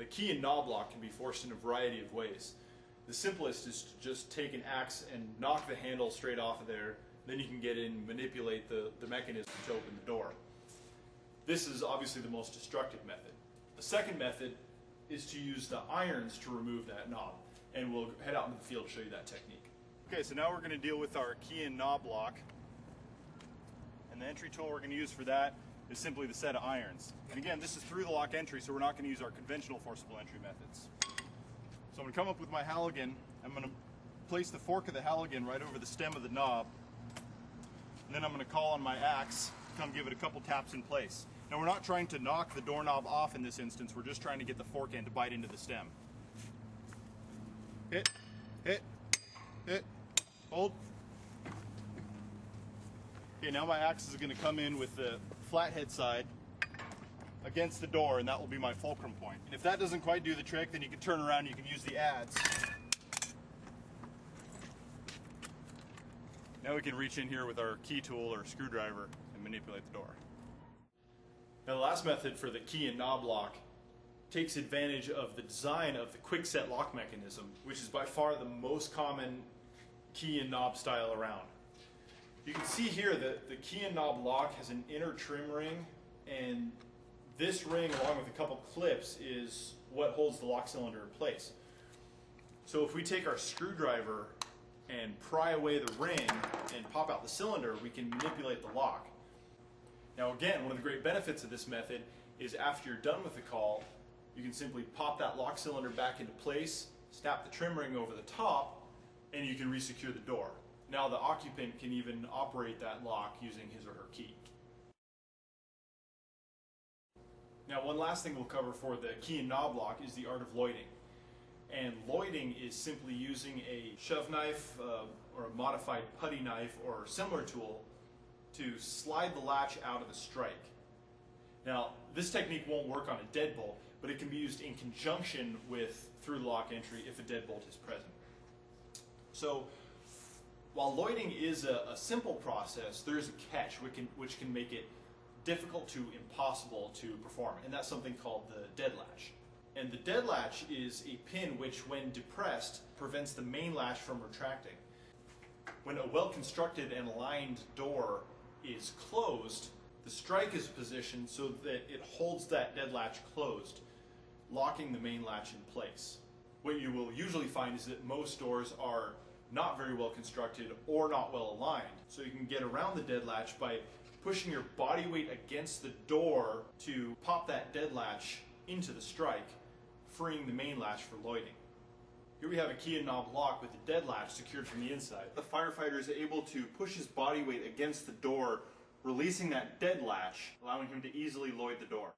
The key and knob lock can be forced in a variety of ways. The simplest is to just take an axe and knock the handle straight off of there, then you can get in and manipulate the mechanism to open the door. This is obviously the most destructive method. The second method is to use the irons to remove that knob, and we'll head out into the field to show you that technique. Okay, so now we're going to deal with our key and knob lock, and the entry tool we're going to use for that is simply the set of irons. And again, this is through the lock entry, so we're not going to use our conventional forcible entry methods. So I'm going to come up with my halligan. I'm going to place the fork of the halligan right over the stem of the knob, and then I'm going to call on my axe to come give it a couple taps in place. Now we're not trying to knock the doorknob off in this instance, we're just trying to get the fork end to bite into the stem. Hit, hit, hit, hold. Okay, now my axe is going to come in with the flathead side against the door, and that will be my fulcrum point. And if that doesn't quite do the trick, then you can turn around and you can use the adze. Now we can reach in here with our key tool or screwdriver and manipulate the door. Now the last method for the key and knob lock takes advantage of the design of the quick set lock mechanism, which is by far the most common key and knob style around. You can see here that the key and knob lock has an inner trim ring, and this ring along with a couple clips is what holds the lock cylinder in place. So if we take our screwdriver and pry away the ring and pop out the cylinder, we can manipulate the lock. Now again, one of the great benefits of this method is after you're done with the call, you can simply pop that lock cylinder back into place, snap the trim ring over the top, and you can resecure the door. Now the occupant can even operate that lock using his or her key. Now one last thing we'll cover for the key and knob lock is the art of lloyding. And lloyding is simply using a shove knife or a modified putty knife or similar tool to slide the latch out of the strike. Now this technique won't work on a deadbolt, but it can be used in conjunction with through the lock entry if a deadbolt is present. So while lloyding is a simple process, there is a catch which can make it difficult to impossible to perform, and that's something called the dead latch. And the dead latch is a pin which, when depressed, prevents the main latch from retracting. When a well-constructed and aligned door is closed, the strike is positioned so that it holds that dead latch closed, locking the main latch in place. What you will usually find is that most doors are not very well constructed or not well aligned. So you can get around the dead latch by pushing your body weight against the door to pop that dead latch into the strike, freeing the main latch for lloyding. Here we have a key and knob lock with the dead latch secured from the inside. The firefighter is able to push his body weight against the door, releasing that dead latch, allowing him to easily lloyd the door.